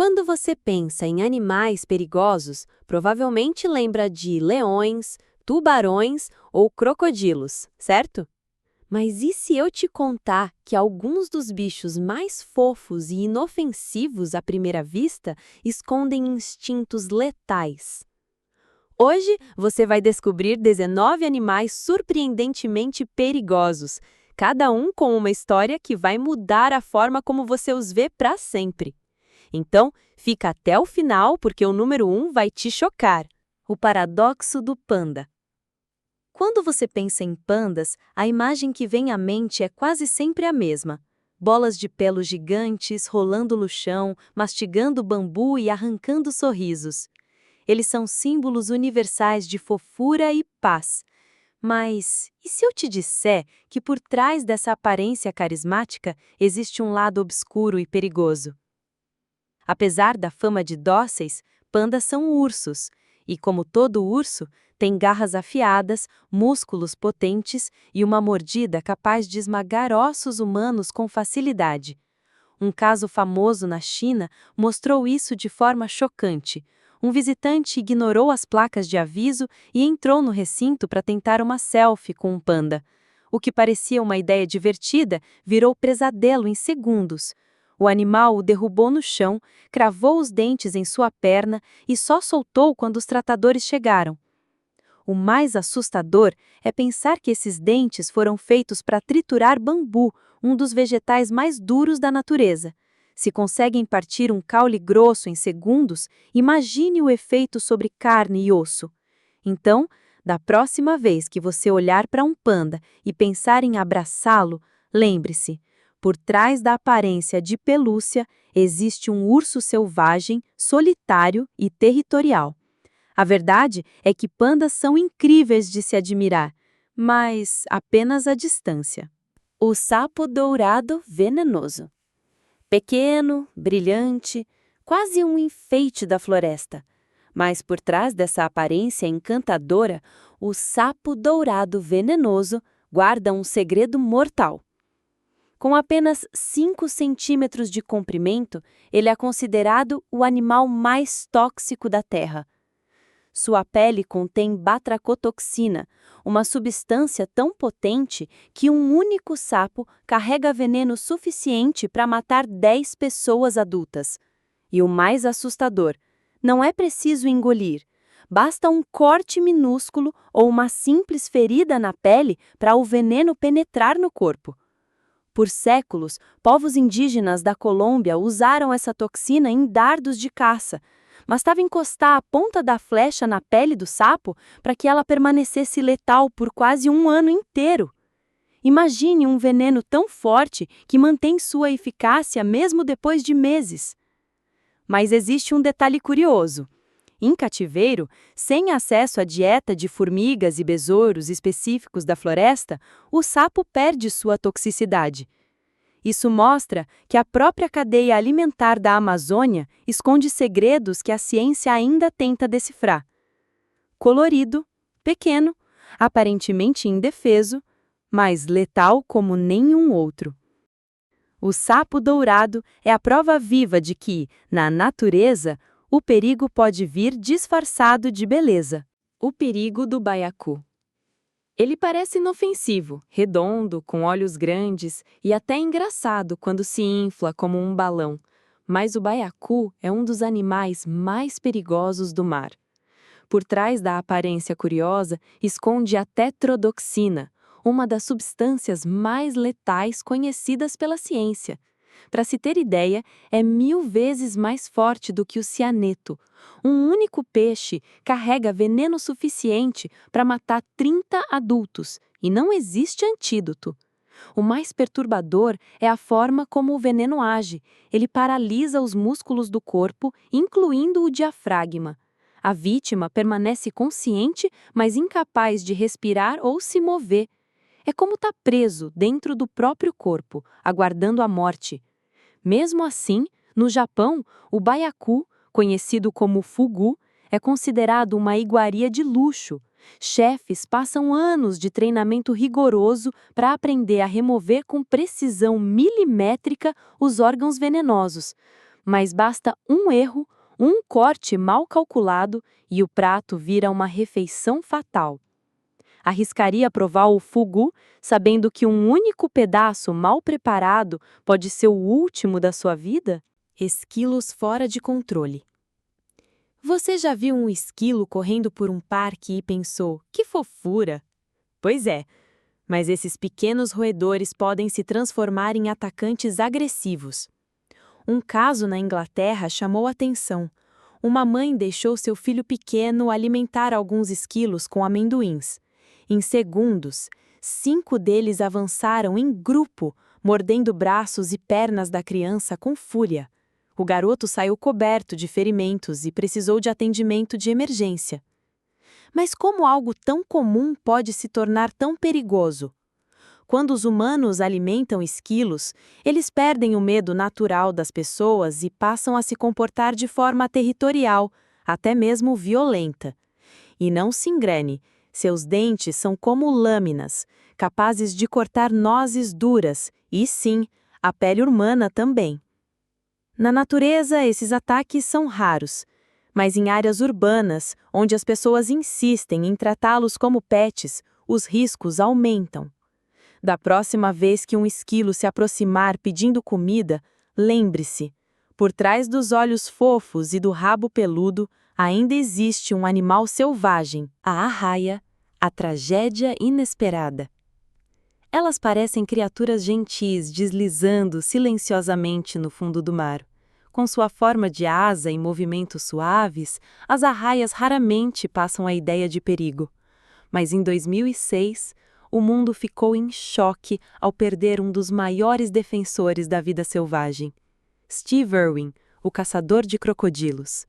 Quando você pensa em animais perigosos, provavelmente lembra de leões, tubarões ou crocodilos, certo? Mas e se eu te contar que alguns dos bichos mais fofos e inofensivos à primeira vista escondem instintos letais? Hoje você vai descobrir 19 animais surpreendentemente perigosos, cada um com uma história que vai mudar a forma como você os vê para sempre. Então, fica até o final porque o número 1 vai te chocar. O paradoxo do panda. Quando você pensa em pandas, a imagem que vem à mente é quase sempre a mesma. Bolas de pelo gigantes rolando no chão, mastigando bambu e arrancando sorrisos. Eles são símbolos universais de fofura e paz. Mas e se eu te disser que por trás dessa aparência carismática existe um lado obscuro e perigoso? Apesar da fama de dóceis, pandas são ursos, e como todo urso, têm garras afiadas, músculos potentes e uma mordida capaz de esmagar ossos humanos com facilidade. Um caso famoso na China mostrou isso de forma chocante. Um visitante ignorou as placas de aviso e entrou no recinto para tentar uma selfie com um panda. O que parecia uma ideia divertida virou pesadelo em segundos. O animal o derrubou no chão, cravou os dentes em sua perna e só soltou quando os tratadores chegaram. O mais assustador é pensar que esses dentes foram feitos para triturar bambu, um dos vegetais mais duros da natureza. Se conseguem partir um caule grosso em segundos, imagine o efeito sobre carne e osso. Então, da próxima vez que você olhar para um panda e pensar em abraçá-lo, lembre-se, por trás da aparência de pelúcia existe um urso selvagem, solitário e territorial. A verdade é que pandas são incríveis de se admirar, mas apenas à distância. O sapo dourado venenoso. Pequeno, brilhante, quase um enfeite da floresta. Mas por trás dessa aparência encantadora, o sapo dourado venenoso guarda um segredo mortal. Com apenas 5 centímetros de comprimento, ele é considerado o animal mais tóxico da Terra. Sua pele contém batracotoxina, uma substância tão potente que um único sapo carrega veneno suficiente para matar 10 pessoas adultas. E o mais assustador, não é preciso engolir. Basta um corte minúsculo ou uma simples ferida na pele para o veneno penetrar no corpo. Por séculos, povos indígenas da Colômbia usaram essa toxina em dardos de caça. Bastava encostar a ponta da flecha na pele do sapo para que ela permanecesse letal por quase um ano inteiro. Imagine um veneno tão forte que mantém sua eficácia mesmo depois de meses. Mas existe um detalhe curioso. Em cativeiro, sem acesso à dieta de formigas e besouros específicos da floresta, o sapo perde sua toxicidade. Isso mostra que a própria cadeia alimentar da Amazônia esconde segredos que a ciência ainda tenta decifrar. Colorido, pequeno, aparentemente indefeso, mas letal como nenhum outro. O sapo dourado é a prova viva de que, na natureza, o perigo pode vir disfarçado de beleza. O perigo do baiacu. Ele parece inofensivo, redondo, com olhos grandes e até engraçado quando se infla como um balão. Mas o baiacu é um dos animais mais perigosos do mar. Por trás da aparência curiosa, esconde a tetrodotoxina, uma das substâncias mais letais conhecidas pela ciência. Para se ter ideia, é 1000 vezes mais forte do que o cianeto. Um único peixe carrega veneno suficiente para matar 30 adultos, e não existe antídoto. O mais perturbador é a forma como o veneno age. Ele paralisa os músculos do corpo, incluindo o diafragma. A vítima permanece consciente, mas incapaz de respirar ou se mover. É como estar preso dentro do próprio corpo, aguardando a morte. Mesmo assim, no Japão, o baiacu, conhecido como fugu, é considerado uma iguaria de luxo. Chefes passam anos de treinamento rigoroso para aprender a remover com precisão milimétrica os órgãos venenosos. Mas basta um erro, um corte mal calculado e o prato vira uma refeição fatal. Arriscaria provar o fugu, sabendo que um único pedaço mal preparado pode ser o último da sua vida? Esquilos fora de controle. Você já viu um esquilo correndo por um parque e pensou, que fofura? Pois é, mas esses pequenos roedores podem se transformar em atacantes agressivos. Um caso na Inglaterra chamou a atenção. Uma mãe deixou seu filho pequeno alimentar alguns esquilos com amendoins. Em segundos, 5 deles avançaram em grupo, mordendo braços e pernas da criança com fúria. O garoto saiu coberto de ferimentos e precisou de atendimento de emergência. Mas como algo tão comum pode se tornar tão perigoso? Quando os humanos alimentam esquilos, eles perdem o medo natural das pessoas e passam a se comportar de forma territorial, até mesmo violenta. E não se engane, seus dentes são como lâminas, capazes de cortar nozes duras, e sim, a pele humana também. Na natureza, esses ataques são raros, mas em áreas urbanas, onde as pessoas insistem em tratá-los como pets, os riscos aumentam. Da próxima vez que um esquilo se aproximar pedindo comida, lembre-se, por trás dos olhos fofos e do rabo peludo, ainda existe um animal selvagem, a arraia, a tragédia inesperada. Elas parecem criaturas gentis deslizando silenciosamente no fundo do mar. Com sua forma de asa e movimentos suaves, as arraias raramente passam a ideia de perigo. Mas em 2006, o mundo ficou em choque ao perder um dos maiores defensores da vida selvagem, Steve Irwin, o caçador de crocodilos.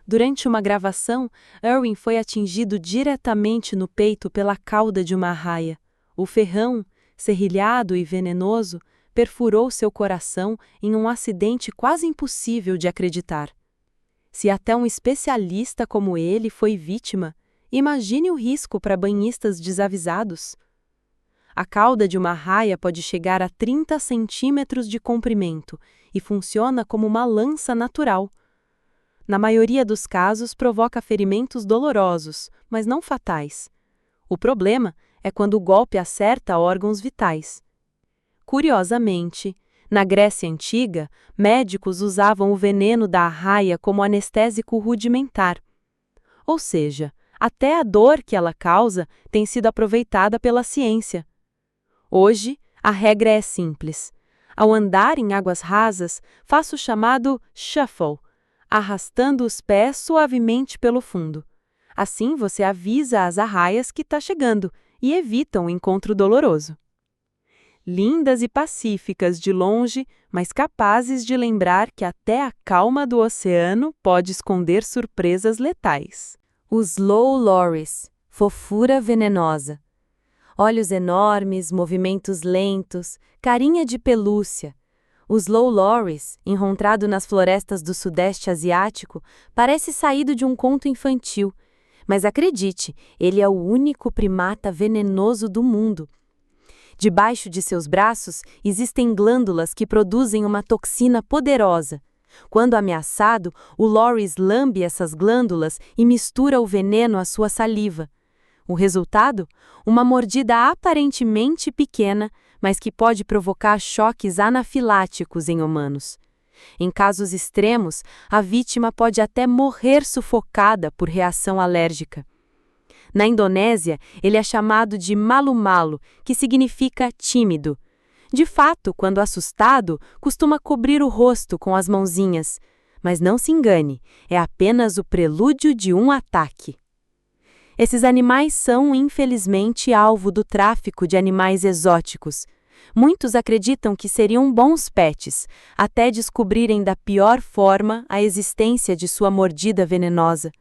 Durante uma gravação, Irwin foi atingido diretamente no peito pela cauda de uma arraia. O ferrão, serrilhado e venenoso, perfurou seu coração em um acidente quase impossível de acreditar. Se até um especialista como ele foi vítima, imagine o risco para banhistas desavisados. A cauda de uma arraia pode chegar a 30 centímetros de comprimento e funciona como uma lança natural. Na maioria dos casos, provoca ferimentos dolorosos, mas não fatais. O problema é quando o golpe acerta órgãos vitais. Curiosamente, na Grécia Antiga, médicos usavam o veneno da arraia como anestésico rudimentar. Ou seja, até a dor que ela causa tem sido aproveitada pela ciência. Hoje, a regra é simples. Ao andar em águas rasas, faça o chamado shuffle, arrastando os pés suavemente pelo fundo. Assim você avisa às arraias que está chegando e evita um encontro doloroso. Lindas e pacíficas de longe, mas capazes de lembrar que até a calma do oceano pode esconder surpresas letais. Os Slow Loris, fofura venenosa. Olhos enormes, movimentos lentos, carinha de pelúcia. O Slow Loris, encontrado nas florestas do Sudeste Asiático, parece saído de um conto infantil. Mas acredite, ele é o único primata venenoso do mundo. Debaixo de seus braços existem glândulas que produzem uma toxina poderosa. Quando ameaçado, o loris lambe essas glândulas e mistura o veneno à sua saliva. O resultado? Uma mordida aparentemente pequena, mas que pode provocar choques anafiláticos em humanos. Em casos extremos, a vítima pode até morrer sufocada por reação alérgica. Na Indonésia, ele é chamado de malu-malu, que significa tímido. De fato, quando assustado, costuma cobrir o rosto com as mãozinhas. Mas não se engane, é apenas o prelúdio de um ataque. Esses animais são, infelizmente, alvo do tráfico de animais exóticos. Muitos acreditam que seriam bons pets, até descobrirem da pior forma a existência de sua mordida venenosa.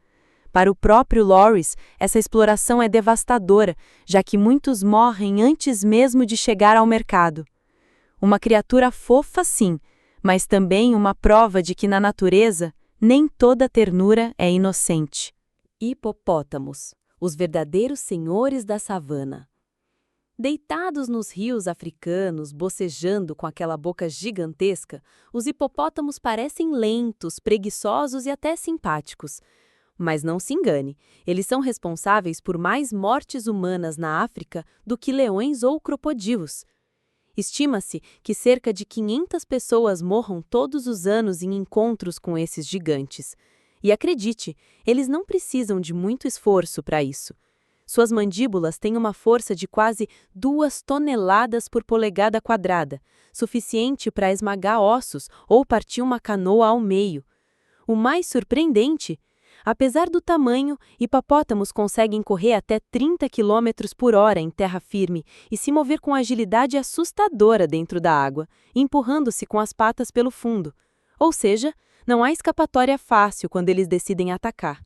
Para o próprio loris, essa exploração é devastadora, já que muitos morrem antes mesmo de chegar ao mercado. Uma criatura fofa, sim, mas também uma prova de que na natureza, nem toda ternura é inocente. Hipopótamos, os verdadeiros senhores da savana. Deitados nos rios africanos, bocejando com aquela boca gigantesca, os hipopótamos parecem lentos, preguiçosos e até simpáticos. Mas não se engane, eles são responsáveis por mais mortes humanas na África do que leões ou crocodilos. Estima-se que cerca de 500 pessoas morram todos os anos em encontros com esses gigantes. E acredite, eles não precisam de muito esforço para isso. Suas mandíbulas têm uma força de quase 2 toneladas por polegada quadrada, suficiente para esmagar ossos ou partir uma canoa ao meio. O mais surpreendente, apesar do tamanho, hipopótamos conseguem correr até 30 km por hora em terra firme e se mover com agilidade assustadora dentro da água, empurrando-se com as patas pelo fundo. Ou seja, não há escapatória fácil quando eles decidem atacar.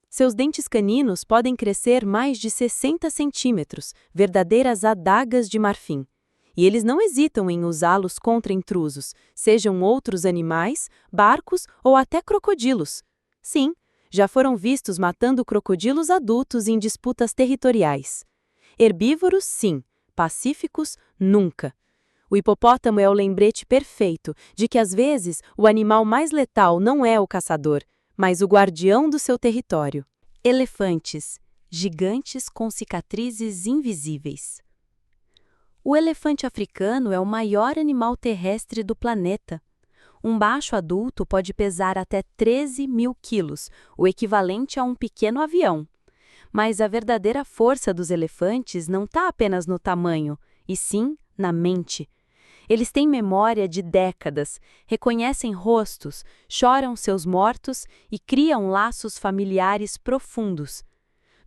Seus dentes caninos podem crescer mais de 60 centímetros, verdadeiras adagas de marfim. E eles não hesitam em usá-los contra intrusos, sejam outros animais, barcos ou até crocodilos. Sim, já foram vistos matando crocodilos adultos em disputas territoriais. Herbívoros, sim. Pacíficos, nunca. O hipopótamo é o lembrete perfeito de que, às vezes, o animal mais letal não é o caçador, mas o guardião do seu território. Elefantes, gigantes com cicatrizes invisíveis. O elefante africano é o maior animal terrestre do planeta. Um macho adulto pode pesar até 13 mil quilos, o equivalente a um pequeno avião. Mas a verdadeira força dos elefantes não está apenas no tamanho, e sim na mente. Eles têm memória de décadas, reconhecem rostos, choram seus mortos e criam laços familiares profundos.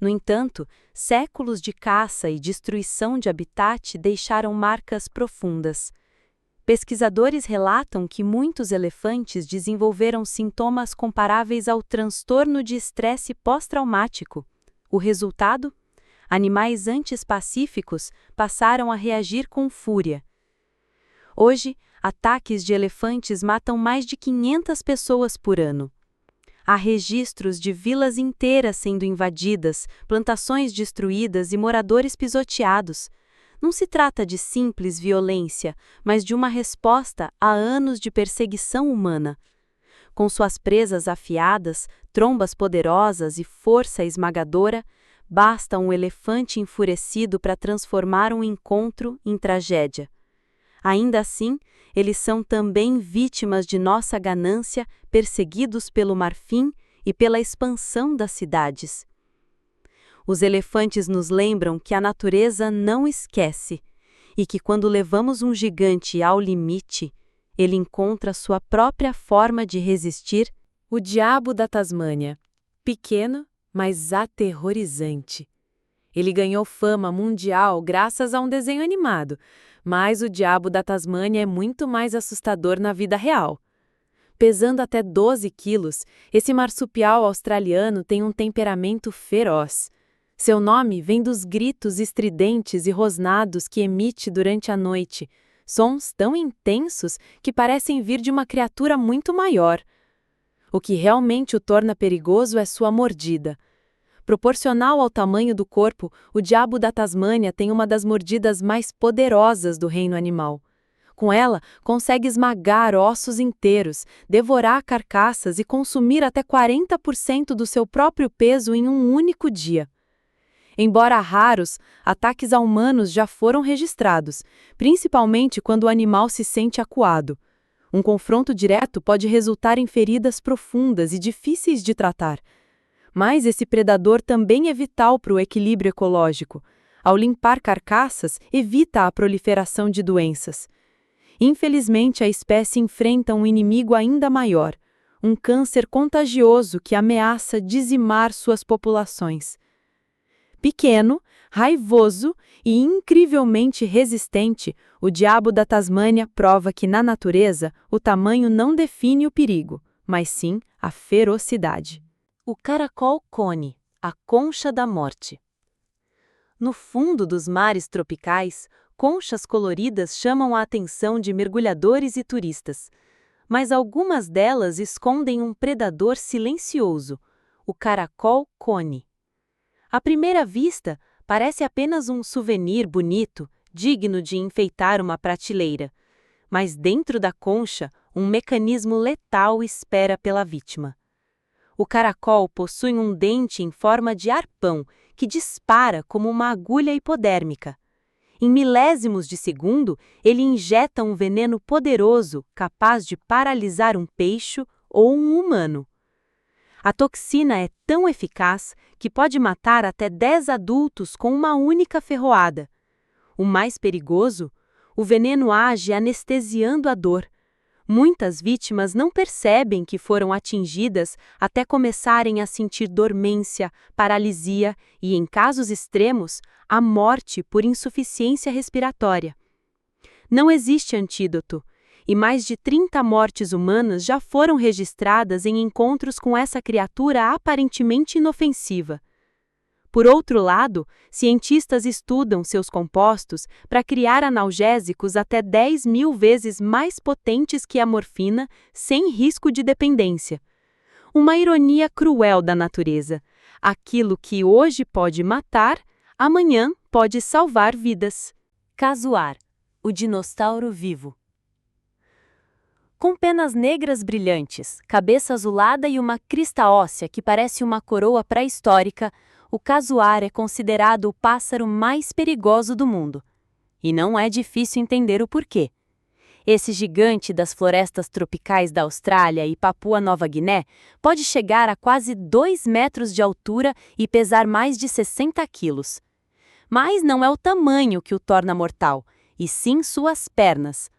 No entanto, séculos de caça e destruição de habitat deixaram marcas profundas. Pesquisadores relatam que muitos elefantes desenvolveram sintomas comparáveis ao transtorno de estresse pós-traumático. O resultado? Animais antes pacíficos passaram a reagir com fúria. Hoje, ataques de elefantes matam mais de 500 pessoas por ano. Há registros de vilas inteiras sendo invadidas, plantações destruídas e moradores pisoteados. Não se trata de simples violência, mas de uma resposta a anos de perseguição humana. Com suas presas afiadas, trombas poderosas e força esmagadora, basta um elefante enfurecido para transformar um encontro em tragédia. Ainda assim, eles são também vítimas de nossa ganância, perseguidos pelo marfim e pela expansão das cidades. Os elefantes nos lembram que a natureza não esquece e que quando levamos um gigante ao limite, ele encontra sua própria forma de resistir. O diabo da Tasmânia. Pequeno, mas aterrorizante. Ele ganhou fama mundial graças a um desenho animado, mas o diabo da Tasmânia é muito mais assustador na vida real. Pesando até 12 quilos, esse marsupial australiano tem um temperamento feroz. Seu nome vem dos gritos estridentes e rosnados que emite durante a noite, sons tão intensos que parecem vir de uma criatura muito maior. O que realmente o torna perigoso é sua mordida. Proporcional ao tamanho do corpo, o diabo da Tasmânia tem uma das mordidas mais poderosas do reino animal. Com ela, consegue esmagar ossos inteiros, devorar carcaças e consumir até 40% do seu próprio peso em um único dia. Embora raros, ataques a humanos já foram registrados, principalmente quando o animal se sente acuado. Um confronto direto pode resultar em feridas profundas e difíceis de tratar. Mas esse predador também é vital para o equilíbrio ecológico. Ao limpar carcaças, evita a proliferação de doenças. Infelizmente, a espécie enfrenta um inimigo ainda maior, um câncer contagioso que ameaça dizimar suas populações. Pequeno, raivoso e incrivelmente resistente, o diabo da Tasmânia prova que na natureza o tamanho não define o perigo, mas sim a ferocidade. O caracol cone, a concha da morte. No fundo dos mares tropicais, conchas coloridas chamam a atenção de mergulhadores e turistas. Mas algumas delas escondem um predador silencioso, o caracol cone. À primeira vista, parece apenas um souvenir bonito, digno de enfeitar uma prateleira. Mas dentro da concha, um mecanismo letal espera pela vítima. O caracol possui um dente em forma de arpão que dispara como uma agulha hipodérmica. Em milésimos de segundo, ele injeta um veneno poderoso capaz de paralisar um peixe ou um humano. A toxina é tão eficaz que pode matar até 10 adultos com uma única ferroada. O mais perigoso, o veneno age anestesiando a dor. Muitas vítimas não percebem que foram atingidas até começarem a sentir dormência, paralisia e, em casos extremos, a morte por insuficiência respiratória. Não existe antídoto, e mais de 30 mortes humanas já foram registradas em encontros com essa criatura aparentemente inofensiva. Por outro lado, cientistas estudam seus compostos para criar analgésicos até 10.000 vezes mais potentes que a morfina, sem risco de dependência. Uma ironia cruel da natureza. Aquilo que hoje pode matar, amanhã pode salvar vidas. Casuar, o dinossauro vivo. Com penas negras brilhantes, cabeça azulada e uma crista óssea que parece uma coroa pré-histórica, o casuar é considerado o pássaro mais perigoso do mundo. E não é difícil entender o porquê. Esse gigante das florestas tropicais da Austrália e Papua Nova Guiné pode chegar a quase 2 metros de altura e pesar mais de 60 quilos. Mas não é o tamanho que o torna mortal, e sim suas pernas.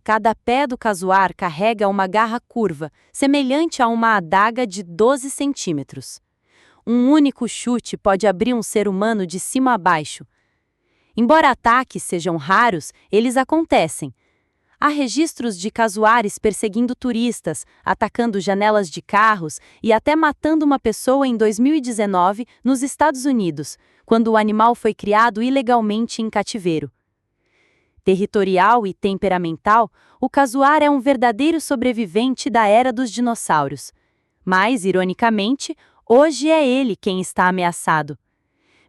Cada pé do casuar carrega uma garra curva, semelhante a uma adaga de 12 centímetros. Um único chute pode abrir um ser humano de cima a baixo. Embora ataques sejam raros, eles acontecem. Há registros de casuares perseguindo turistas, atacando janelas de carros e até matando uma pessoa em 2019 nos Estados Unidos, quando o animal foi criado ilegalmente em cativeiro. Territorial e temperamental, o casuar é um verdadeiro sobrevivente da era dos dinossauros. Mas, ironicamente, hoje é ele quem está ameaçado.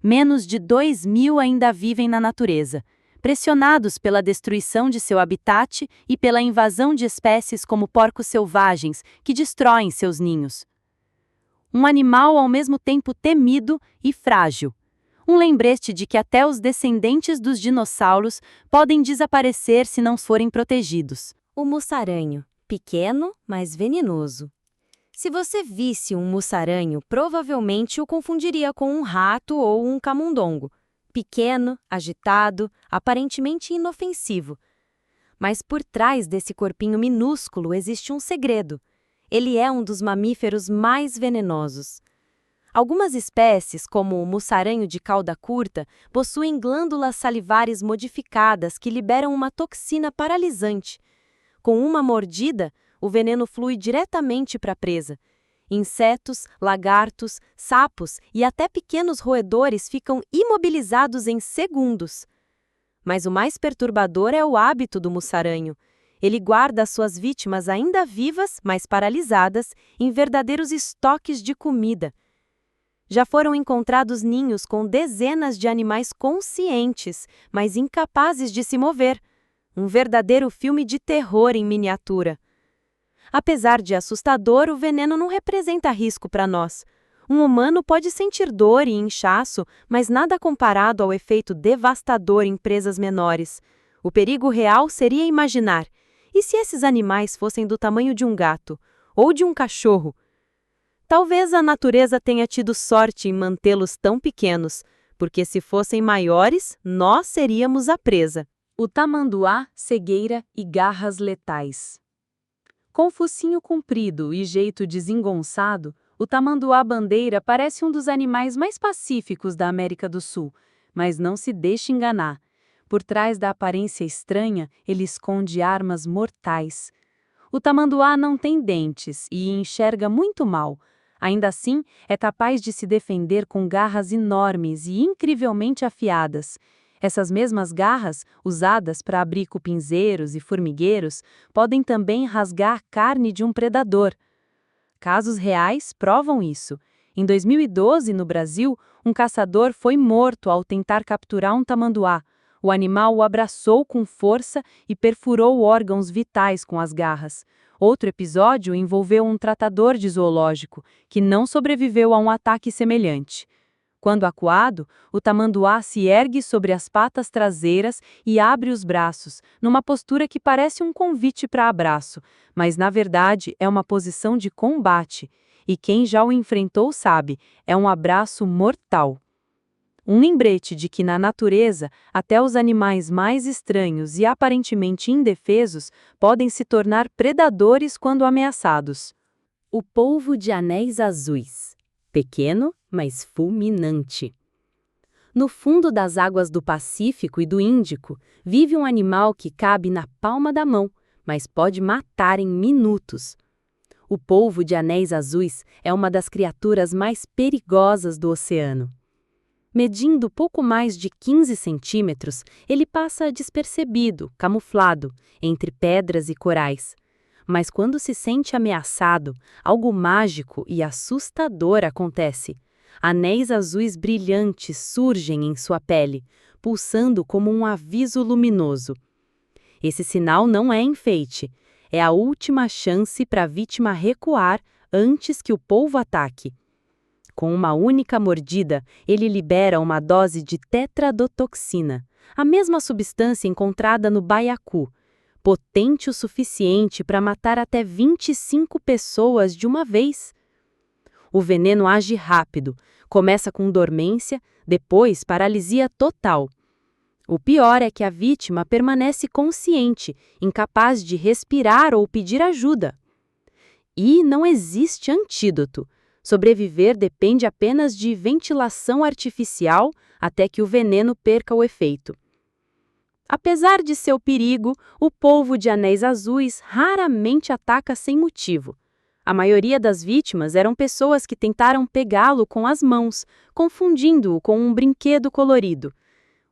Menos de 2.000 ainda vivem na natureza, pressionados pela destruição de seu habitat e pela invasão de espécies como porcos selvagens, que destroem seus ninhos. Um animal ao mesmo tempo temido e frágil. Um lembrete de que até os descendentes dos dinossauros podem desaparecer se não forem protegidos. O mussaranho, pequeno, mas venenoso. Se você visse um mussaranho, provavelmente o confundiria com um rato ou um camundongo. Pequeno, agitado, aparentemente inofensivo. Mas por trás desse corpinho minúsculo existe um segredo. Ele é um dos mamíferos mais venenosos. Algumas espécies, como o mussaranho de cauda curta, possuem glândulas salivares modificadas que liberam uma toxina paralisante. Com uma mordida, o veneno flui diretamente para a presa. Insetos, lagartos, sapos e até pequenos roedores ficam imobilizados em segundos. Mas o mais perturbador é o hábito do mussaranho. Ele guarda suas vítimas ainda vivas, mas paralisadas, em verdadeiros estoques de comida. Já foram encontrados ninhos com dezenas de animais conscientes, mas incapazes de se mover. Um verdadeiro filme de terror em miniatura. Apesar de assustador, o veneno não representa risco para nós. Um humano pode sentir dor e inchaço, mas nada comparado ao efeito devastador em presas menores. O perigo real seria imaginar: e se esses animais fossem do tamanho de um gato? Ou de um cachorro? Talvez a natureza tenha tido sorte em mantê-los tão pequenos, porque se fossem maiores, nós seríamos a presa. O tamanduá, cegueira e garras letais. Com focinho comprido e jeito desengonçado, o tamanduá-bandeira parece um dos animais mais pacíficos da América do Sul, mas não se deixe enganar. Por trás da aparência estranha, ele esconde armas mortais. O tamanduá não tem dentes e enxerga muito mal. Ainda assim, é capaz de se defender com garras enormes e incrivelmente afiadas. Essas mesmas garras, usadas para abrir cupinzeiros e formigueiros, podem também rasgar a carne de um predador. Casos reais provam isso. Em 2012, no Brasil, um caçador foi morto ao tentar capturar um tamanduá. O animal o abraçou com força e perfurou órgãos vitais com as garras. Outro episódio envolveu um tratador de zoológico, que não sobreviveu a um ataque semelhante. Quando acuado, o tamanduá se ergue sobre as patas traseiras e abre os braços, numa postura que parece um convite para abraço, mas na verdade é uma posição de combate. E quem já o enfrentou sabe, é um abraço mortal. Um lembrete de que na natureza, até os animais mais estranhos e aparentemente indefesos podem se tornar predadores quando ameaçados. O polvo de anéis azuis. Pequeno, mas fulminante. No fundo das águas do Pacífico e do Índico, vive um animal que cabe na palma da mão, mas pode matar em minutos. O polvo de anéis azuis é uma das criaturas mais perigosas do oceano. Medindo pouco mais de 15 centímetros, ele passa despercebido, camuflado, entre pedras e corais. Mas quando se sente ameaçado, algo mágico e assustador acontece. Anéis azuis brilhantes surgem em sua pele, pulsando como um aviso luminoso. Esse sinal não é enfeite, é a última chance para a vítima recuar antes que o polvo ataque. Com uma única mordida, ele libera uma dose de tetradotoxina, a mesma substância encontrada no baiacu, potente o suficiente para matar até 25 pessoas de uma vez. O veneno age rápido, começa com dormência, depois paralisia total. O pior é que a vítima permanece consciente, incapaz de respirar ou pedir ajuda. E não existe antídoto. Sobreviver depende apenas de ventilação artificial até que o veneno perca o efeito. Apesar de seu perigo, o polvo de anéis azuis raramente ataca sem motivo. A maioria das vítimas eram pessoas que tentaram pegá-lo com as mãos, confundindo-o com um brinquedo colorido.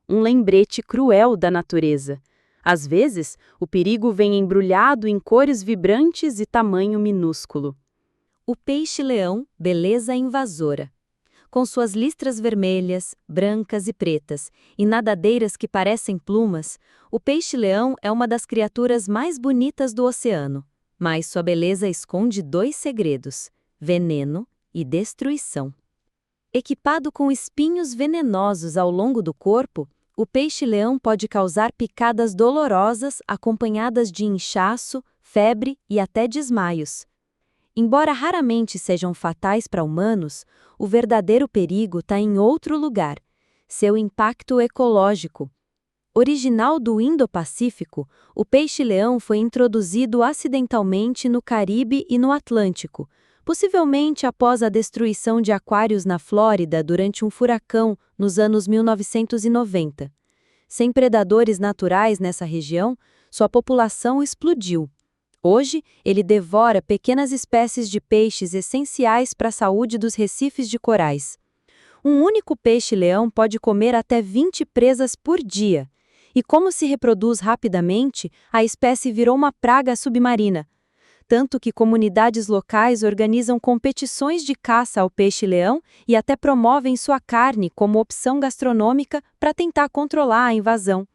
Um lembrete cruel da natureza. Às vezes, o perigo vem embrulhado em cores vibrantes e tamanho minúsculo. O peixe-leão, beleza invasora. Com suas listras vermelhas, brancas e pretas, e nadadeiras que parecem plumas, o peixe-leão é uma das criaturas mais bonitas do oceano. Mas sua beleza esconde dois segredos: veneno e destruição. Equipado com espinhos venenosos ao longo do corpo, o peixe-leão pode causar picadas dolorosas acompanhadas de inchaço, febre e até desmaios. Embora raramente sejam fatais para humanos, o verdadeiro perigo está em outro lugar: seu impacto ecológico. Original do Indo-Pacífico, o peixe-leão foi introduzido acidentalmente no Caribe e no Atlântico, possivelmente após a destruição de aquários na Flórida durante um furacão nos anos 1990. Sem predadores naturais nessa região, sua população explodiu. Hoje, ele devora pequenas espécies de peixes essenciais para a saúde dos recifes de corais. Um único peixe-leão pode comer até 20 presas por dia. E como se reproduz rapidamente, a espécie virou uma praga submarina. Tanto que comunidades locais organizam competições de caça ao peixe-leão e até promovem sua carne como opção gastronômica para tentar controlar a invasão.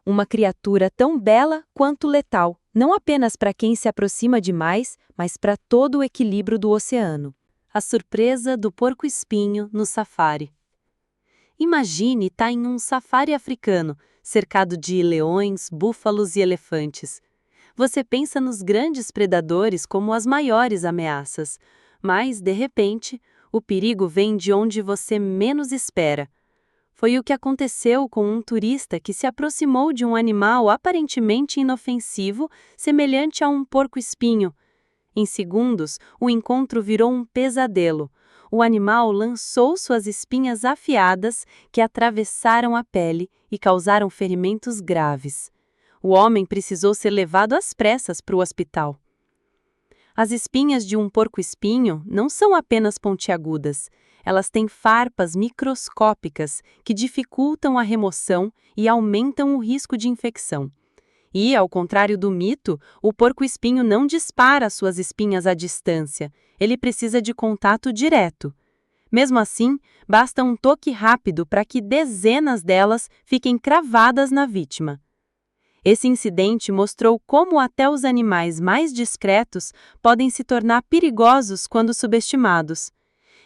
Uma criatura tão bela quanto letal, não apenas para quem se aproxima demais, mas para todo o equilíbrio do oceano. A surpresa do porco-espinho no safari. Imagine estar em um safari africano, cercado de leões, búfalos e elefantes. Você pensa nos grandes predadores como as maiores ameaças, mas, de repente, o perigo vem de onde você menos espera. Foi o que aconteceu com um turista que se aproximou de um animal aparentemente inofensivo, semelhante a um porco-espinho. Em segundos, o encontro virou um pesadelo. O animal lançou suas espinhas afiadas que atravessaram a pele e causaram ferimentos graves. O homem precisou ser levado às pressas para o hospital. As espinhas de um porco-espinho não são apenas pontiagudas. Elas têm farpas microscópicas que dificultam a remoção e aumentam o risco de infecção. E, ao contrário do mito, o porco-espinho não dispara suas espinhas à distância. Ele precisa de contato direto. Mesmo assim, basta um toque rápido para que dezenas delas fiquem cravadas na vítima. Esse incidente mostrou como até os animais mais discretos podem se tornar perigosos quando subestimados.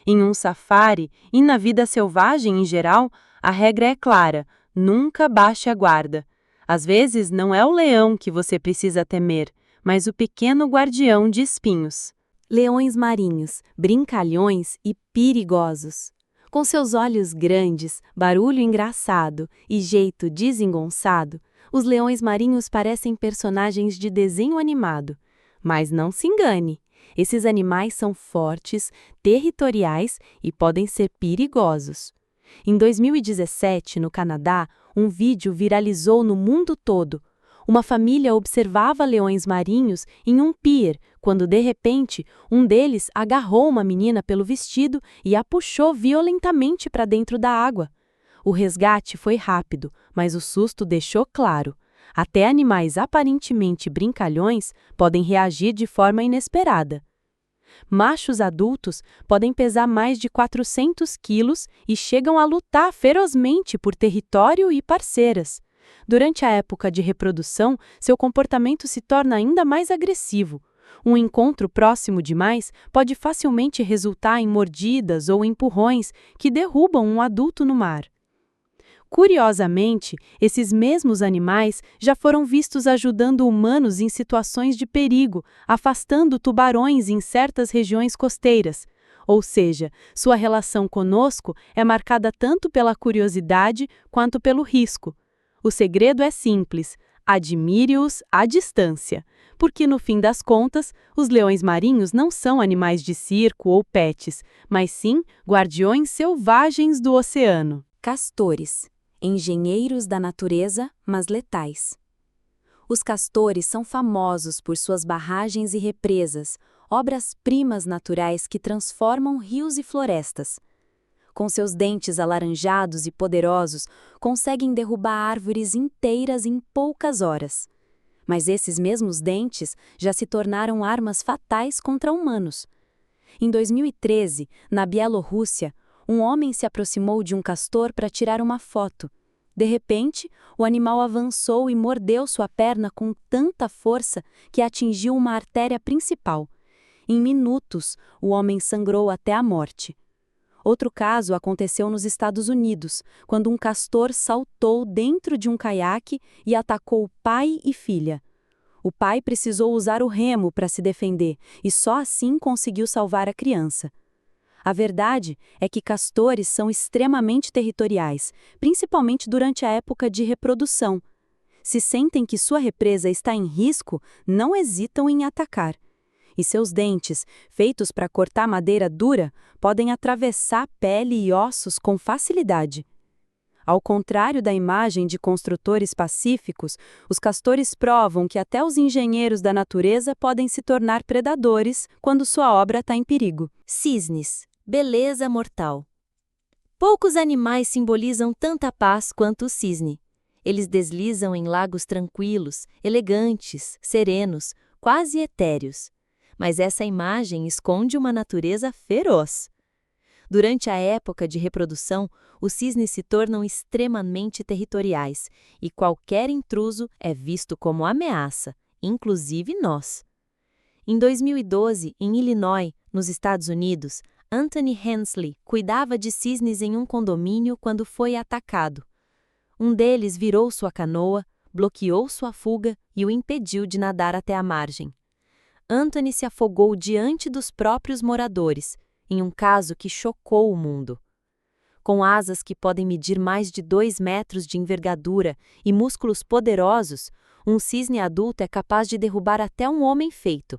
Em um safari e na vida selvagem em geral, a regra é clara: nunca baixe a guarda. Às vezes, não é o leão que você precisa temer, mas o pequeno guardião de espinhos. Leões marinhos, brincalhões e perigosos. Com seus olhos grandes, barulho engraçado e jeito desengonçado, os leões marinhos parecem personagens de desenho animado. Mas não se engane, esses animais são fortes, territoriais e podem ser perigosos. Em 2017, no Canadá, um vídeo viralizou no mundo todo. Uma família observava leões marinhos em um pier, quando de repente um deles agarrou uma menina pelo vestido e a puxou violentamente para dentro da água. O resgate foi rápido, mas o susto deixou claro. Até animais aparentemente brincalhões podem reagir de forma inesperada. Machos adultos podem pesar mais de 400 quilos e chegam a lutar ferozmente por território e parceiras. Durante a época de reprodução, seu comportamento se torna ainda mais agressivo. Um encontro próximo demais pode facilmente resultar em mordidas ou empurrões que derrubam um adulto no mar. Curiosamente, esses mesmos animais já foram vistos ajudando humanos em situações de perigo, afastando tubarões em certas regiões costeiras. Ou seja, sua relação conosco é marcada tanto pela curiosidade quanto pelo risco. O segredo é simples: admire-os à distância, porque no fim das contas, os leões marinhos não são animais de circo ou pets, mas sim guardiões selvagens do oceano. Castores, engenheiros da natureza, mas letais. Os castores são famosos por suas barragens e represas, obras-primas naturais que transformam rios e florestas. Com seus dentes alaranjados e poderosos, conseguem derrubar árvores inteiras em poucas horas. Mas esses mesmos dentes já se tornaram armas fatais contra humanos. Em 2013, na Bielorrússia, um homem se aproximou de um castor para tirar uma foto. De repente, o animal avançou e mordeu sua perna com tanta força que atingiu uma artéria principal. Em minutos, o homem sangrou até a morte. Outro caso aconteceu nos Estados Unidos, quando um castor saltou dentro de um caiaque e atacou pai e filha. O pai precisou usar o remo para se defender e só assim conseguiu salvar a criança. A verdade é que castores são extremamente territoriais, principalmente durante a época de reprodução. Se sentem que sua represa está em risco, não hesitam em atacar. E seus dentes, feitos para cortar madeira dura, podem atravessar pele e ossos com facilidade. Ao contrário da imagem de construtores pacíficos, os castores provam que até os engenheiros da natureza podem se tornar predadores quando sua obra está em perigo. Cisnes, beleza mortal. Poucos animais simbolizam tanta paz quanto o cisne. Eles deslizam em lagos tranquilos, elegantes, serenos, quase etéreos. Mas essa imagem esconde uma natureza feroz. Durante a época de reprodução, os cisnes se tornam extremamente territoriais e qualquer intruso é visto como ameaça, inclusive nós. Em 2012, em Illinois, nos Estados Unidos, Anthony Hensley cuidava de cisnes em um condomínio quando foi atacado. Um deles virou sua canoa, bloqueou sua fuga e o impediu de nadar até a margem. Anthony se afogou diante dos próprios moradores, em um caso que chocou o mundo. Com asas que podem medir mais de 2 metros de envergadura e músculos poderosos, um cisne adulto é capaz de derrubar até um homem feito.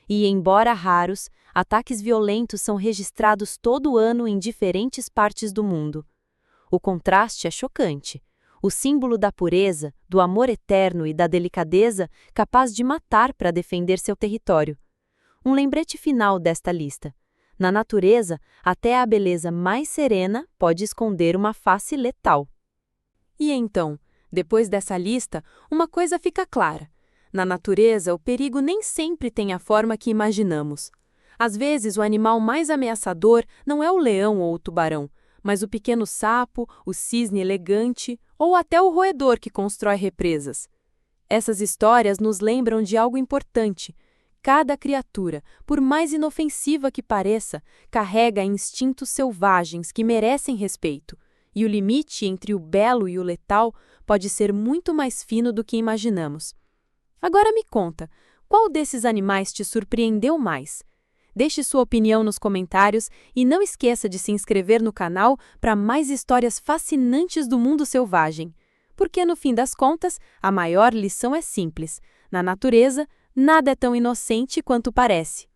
E, embora raros, ataques violentos são registrados todo ano em diferentes partes do mundo. O contraste é chocante. O símbolo da pureza, do amor eterno e da delicadeza, capaz de matar para defender seu território. Um lembrete final desta lista. Na natureza, até a beleza mais serena pode esconder uma face letal. E então, depois dessa lista, uma coisa fica clara. Na natureza, o perigo nem sempre tem a forma que imaginamos. Às vezes, o animal mais ameaçador não é o leão ou o tubarão, mas o pequeno sapo, o cisne elegante ou até o roedor que constrói represas. Essas histórias nos lembram de algo importante. Cada criatura, por mais inofensiva que pareça, carrega instintos selvagens que merecem respeito. E o limite entre o belo e o letal pode ser muito mais fino do que imaginamos. Agora me conta, qual desses animais te surpreendeu mais? Deixe sua opinião nos comentários e não esqueça de se inscrever no canal para mais histórias fascinantes do mundo selvagem. Porque, no fim das contas, a maior lição é simples: na natureza, nada é tão inocente quanto parece.